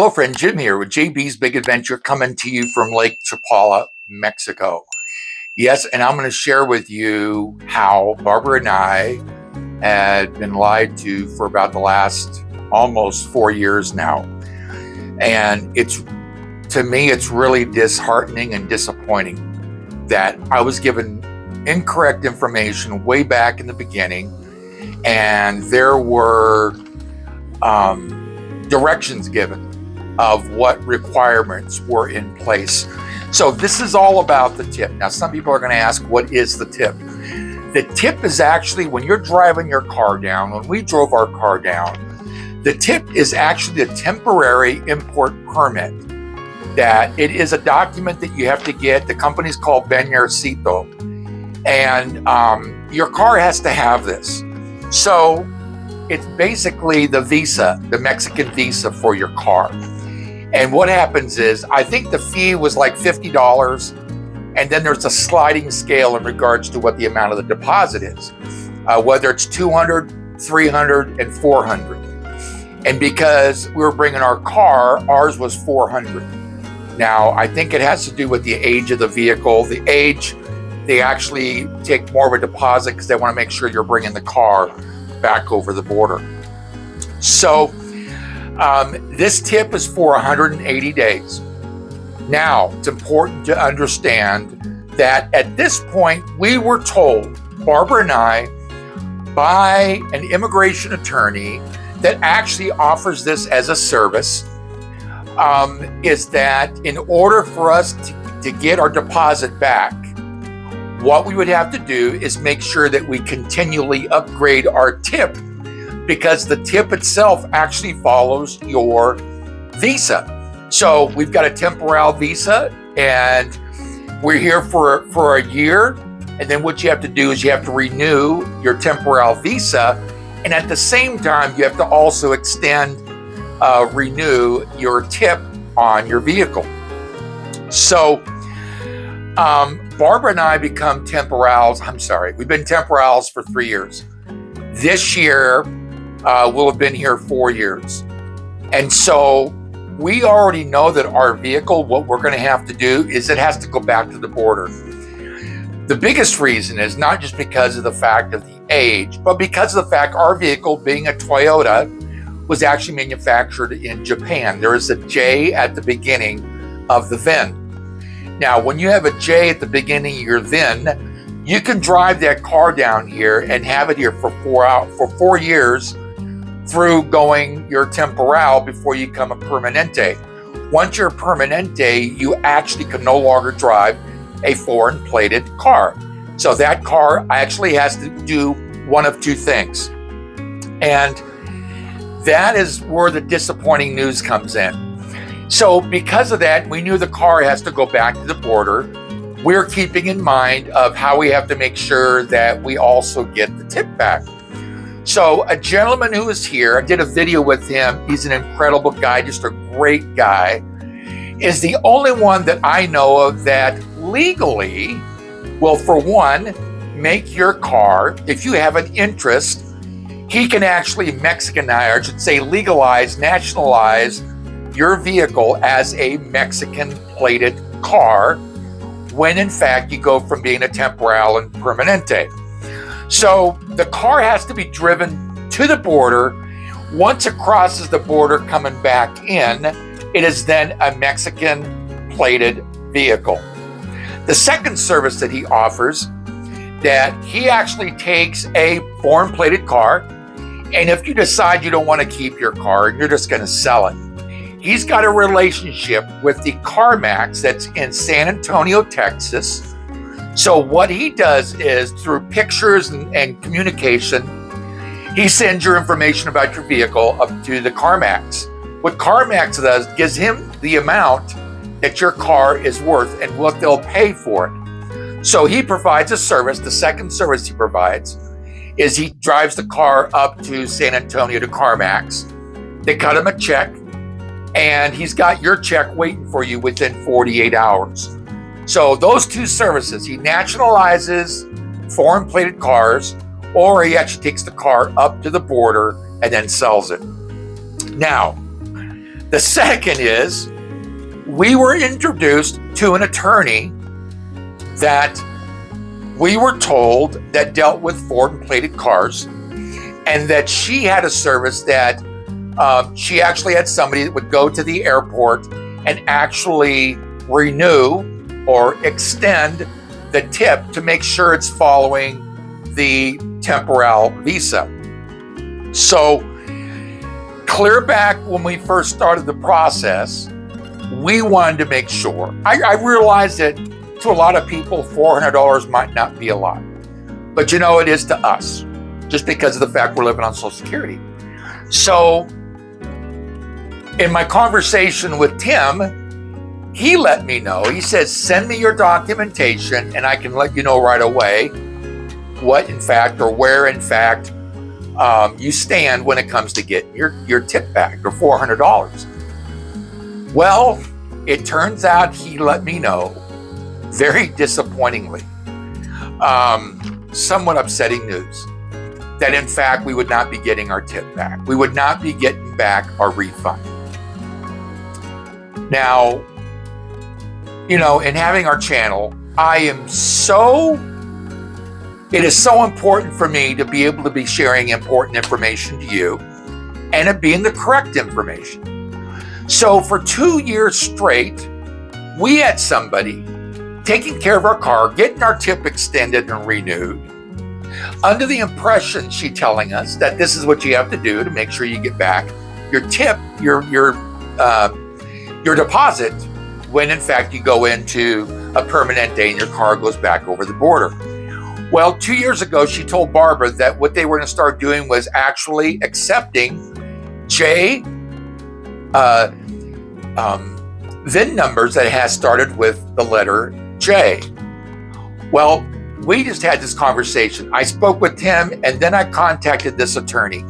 Hello friend, Jim here with JB's Big Adventure, coming to you from Lake Chapala, Mexico. Yes, and I'm going to share with you how Barbara and I had been lied to for about the last almost 4 years now. And to me, it's really disheartening and disappointing that I was given incorrect information way back in the beginning, and there were directions given of what requirements were in place. So this is all about the tip. Now, some people are going to ask, what is the tip? The tip is actually when you're driving your car down, when we drove our car down, the tip is actually a temporary import permit. That it is a document that you have to get. The company's called Beñarcito, and your car has to have this. So it's basically the visa, the Mexican visa for your car. And what happens is, I think the fee was like $50, and then there's a sliding scale in regards to what the amount of the deposit is, whether it's $200, $300, and $400. And because we were bringing our car, ours was $400. Now, I think it has to do with the age of the vehicle. The age, they actually take more of a deposit because they want to make sure you're bringing the car back over the border. So this tip is for 180 days. Now, it's important to understand that at this point, we were told, Barbara and I, by an immigration attorney that actually offers this as a service, is that in order for us to get our deposit back, what we would have to do is make sure that we continually upgrade our tip, because the tip itself actually follows your visa. So we've got a Temporal visa, and we're here for a year. And then what you have to do is you have to renew your Temporal visa. And at the same time, you have to also renew your tip on your vehicle. So Barbara and I become Temporals. We've been Temporals for 3 years. This year, we'll have been here 4 years. And so we already know that our vehicle, what we're going to have to do is it has to go back to the border. The biggest reason is not just because of the fact of the age, but because of the fact our vehicle, being a Toyota, was actually manufactured in Japan. There is a J at the beginning of the VIN. Now, when you have a J at the beginning of your VIN, you can drive that car down here and have it here for 4 years through going your Temporal before you become a Permanente. Once you're a Permanente, you actually can no longer drive a foreign plated car. So that car actually has to do one of two things. And that is where the disappointing news comes in. So because of that, we knew the car has to go back to the border. We're keeping in mind of how we have to make sure that we also get the tip back. So a gentleman who is here, I did a video with him. He's an incredible guy, just a great guy, is the only one that I know of that legally will, for one, make your car, if you have an interest, he can actually Mexicanize, or I should say legalize, nationalize your vehicle as a Mexican plated car when in fact you go from being a Temporal and Permanente. So the car has to be driven to the border. Once it crosses the border coming back in, it is then a Mexican plated vehicle. The second service that he offers, that he actually takes a foreign plated car, and if you decide you don't want to keep your car and you're just going to sell it, he's got a relationship with the CarMax that's in San Antonio, Texas. So what he does is, through pictures and communication, he sends your information about your vehicle up to the CarMax. What CarMax does, gives him the amount that your car is worth and what they'll pay for it. So he provides a service. The second service he provides is he drives the car up to San Antonio to CarMax. They cut him a check, and he's got your check waiting for you within 48 hours. So those two services, he nationalizes foreign plated cars, or he actually takes the car up to the border and then sells it. Now, The second is we were introduced to an attorney that we were told that dealt with Ford-plated cars, and that she had a service that she actually had somebody that would go to the airport and actually renew or extend the tip to make sure it's following the Temporal visa. So clear back when we first started the process, we wanted to make sure. I realized that to a lot of people, $400 might not be a lot, but it is to us, just because of the fact we're living on Social Security. So in my conversation with Tim, he let me know, he says, send me your documentation and I can let you know right away what in fact, or where in fact, you stand when it comes to getting your tip back, or $400. Well, it turns out he let me know, very disappointingly, somewhat upsetting news, that in fact we would not be getting our tip back. We would not be getting back our refund. Now, in having our channel, it is so important for me to be able to be sharing important information to you and it being the correct information. So for 2 years straight, we had somebody taking care of our car, getting our tip extended and renewed, under the impression, she telling us that this is what you have to do to make sure you get back your tip, your deposit, when in fact you go into a permanent day and your car goes back over the border. Well, 2 years ago, she told Barbara that what they were going to start doing was actually accepting VIN numbers that has started with the letter J. Well, we just had this conversation. I spoke with Tim and then I contacted this attorney.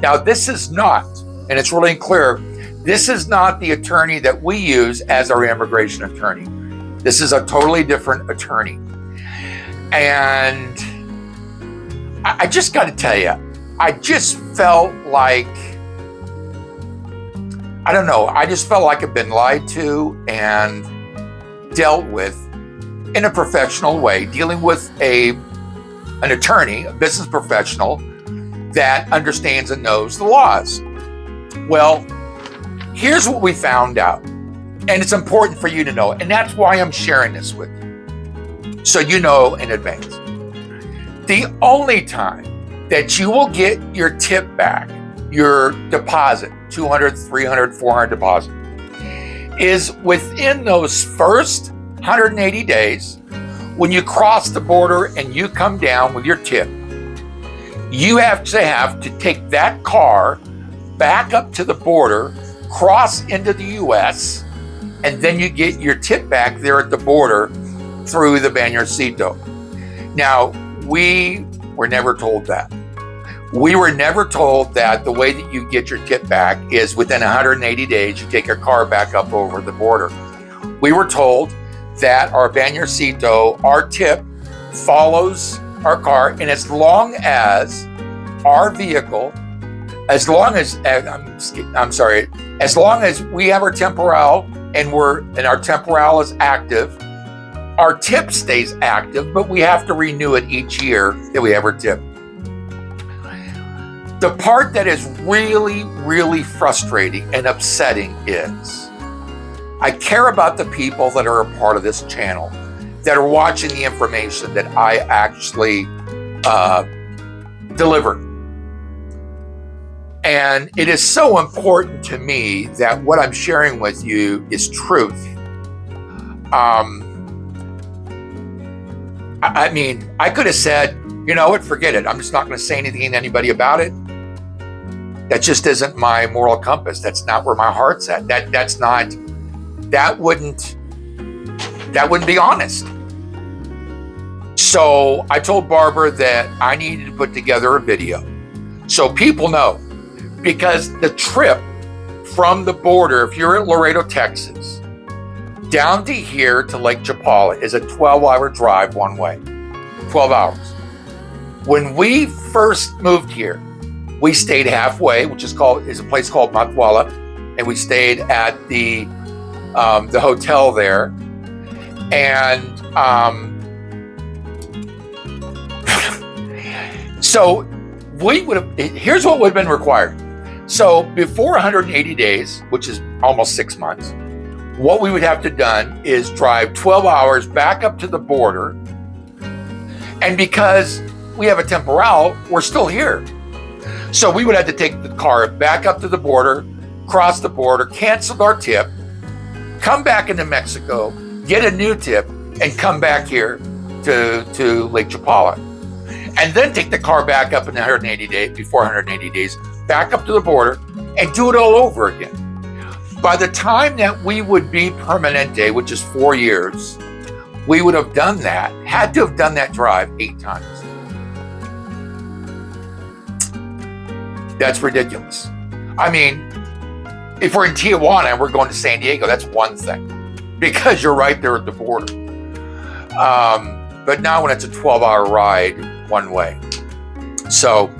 Now, this is not, and it's really clear, this is not the attorney that we use as our immigration attorney. This is a totally different attorney. And I just got to tell you, I just felt like, I just felt like I've been lied to and dealt with in a professional way, dealing with an attorney, a business professional that understands and knows the laws. Well, here's what we found out, and it's important for you to know, and that's why I'm sharing this with you, so you know in advance. The only time that you will get your tip back, your deposit, $200, $300, $400 deposit, is within those first 180 days when you cross the border and you come down with your tip. You have to take that car back up to the border, cross into the U.S., and then you get your tip back there at the border through the Bañarcito. Now, we were never told that. We were never told that the way that you get your tip back is within 180 days, you take your car back up over the border. We were told that our Bañarcito, our tip, follows our car, and as long as our vehicle, as long as we have our Temporal and our Temporal is active, our tip stays active, but we have to renew it each year that we have our tip. The part that is really, really frustrating and upsetting is I care about the people that are a part of this channel, that are watching the information that I actually deliver. And it is so important to me that what I'm sharing with you is truth. I could have said, you know what, forget it. I'm just not going to say anything to anybody about it. That just isn't my moral compass. That's not where my heart's at. That wouldn't be honest. So I told Barbara that I needed to put together a video so people know, because the trip from the border, if you're in Laredo, Texas, down to here to Lake Chapala is a 12-hour drive one way. 12 hours. When we first moved here, we stayed halfway, which is a place called Matwala, and we stayed at the hotel there. And so we would have, here's what would have been required. So before 180 days, which is almost 6 months, what we would have to done is drive 12 hours back up to the border. And because we have a Temporal, we're still here. So we would have to take the car back up to the border, cross the border, cancel our tip, come back into Mexico, get a new tip, and come back here to Lake Chapala. And then take the car back up in 180 days, before 180 days, back up to the border, and do it all over again. By the time that we would be Permanente, which is 4 years, we would have done that, had to have done that drive 8 times. That's ridiculous. I mean, if we're in Tijuana and we're going to San Diego, that's one thing, because you're right there at the border. But now when it's a 12-hour ride one way. So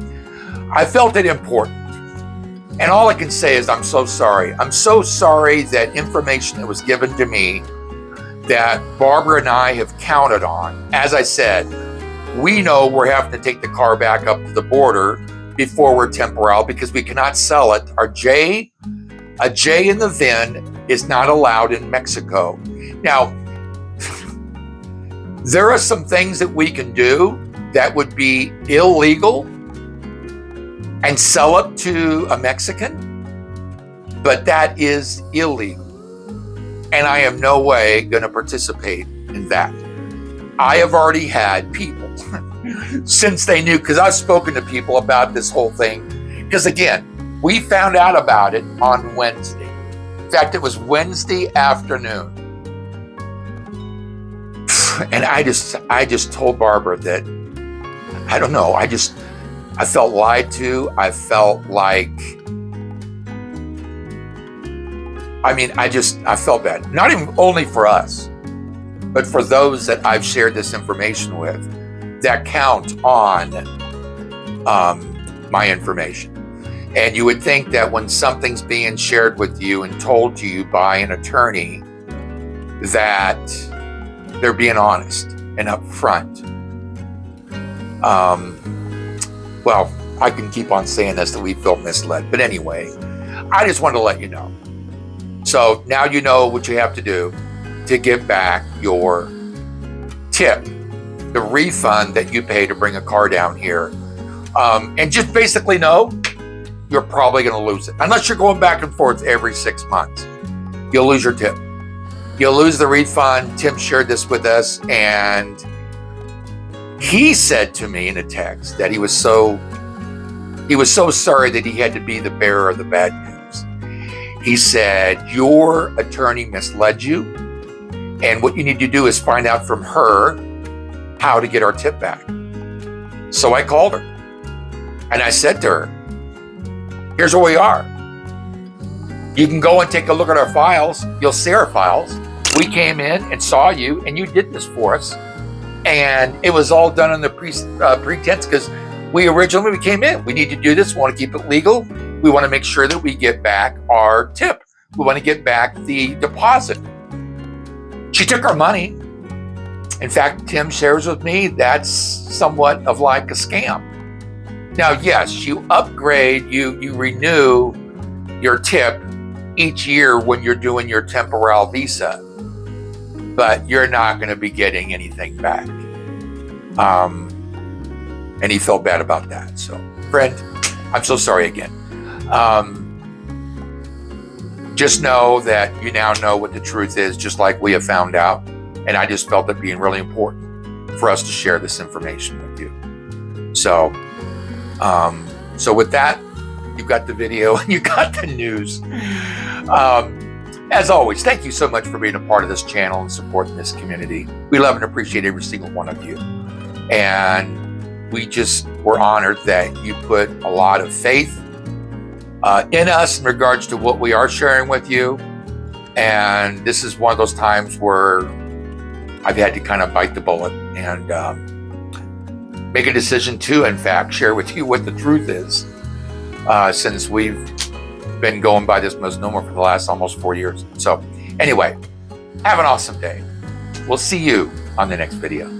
I felt it important. And all I can say is I'm so sorry. I'm so sorry that information that was given to me that Barbara and I have counted on. As I said, we know we're having to take the car back up to the border before we're Temporal because we cannot sell it. A J in the VIN is not allowed in Mexico. Now, there are some things that we can do that would be illegal and sell it to a Mexican, but that is illegal. And I am no way going to participate in that. I have already had people, since they knew, because I've spoken to people about this whole thing, because again, we found out about it on Wednesday. In fact, it was Wednesday afternoon. And I just told Barbara that, I don't know, I felt lied to. I felt like, I felt bad. Not even only for us, but for those that I've shared this information with that count on my information. And you would think that when something's being shared with you and told to you by an attorney, that they're being honest and upfront. Well, I can keep on saying this, that we feel misled. But anyway, I just wanted to let you know. So now you know what you have to do to get back your tip, the refund that you pay to bring a car down here. And just basically know you're probably going to lose it. Unless you're going back and forth every 6 months. You'll lose your tip. You'll lose the refund. Tim shared this with us, and he said to me in a text that he was so sorry that he had to be the bearer of the bad news. He said, your attorney misled you, and what you need to do is find out from her how to get our tip back. So I called her, and I said to her, here's where we are. You can go and take a look at our files. You'll see our files. We came in and saw you, and you did this for us. And it was all done on the pretense because we originally came in. We need to do this. We want to keep it legal. We want to make sure that we get back our tip. We want to get back the deposit. She took our money. In fact, Tim shares with me that's somewhat of like a scam. Now, yes, you upgrade, you renew your tip each year when you're doing your Temporal visa, but you're not going to be getting anything back. And he felt bad about that. So, friend, I'm so sorry again. Just know that you now know what the truth is, just like we have found out. And I just felt it being really important for us to share this information with you. So with that, you got the video and you got the news. As always, thank you so much for being a part of this channel and supporting this community. We love and appreciate every single one of you. And we're honored that you put a lot of faith in us in regards to what we are sharing with you. And this is one of those times where I've had to kind of bite the bullet and make a decision to, in fact, share with you what the truth is, since we've been going by this misnomer for the last almost 4 years. So anyway, have an awesome day. We'll see you on the next video.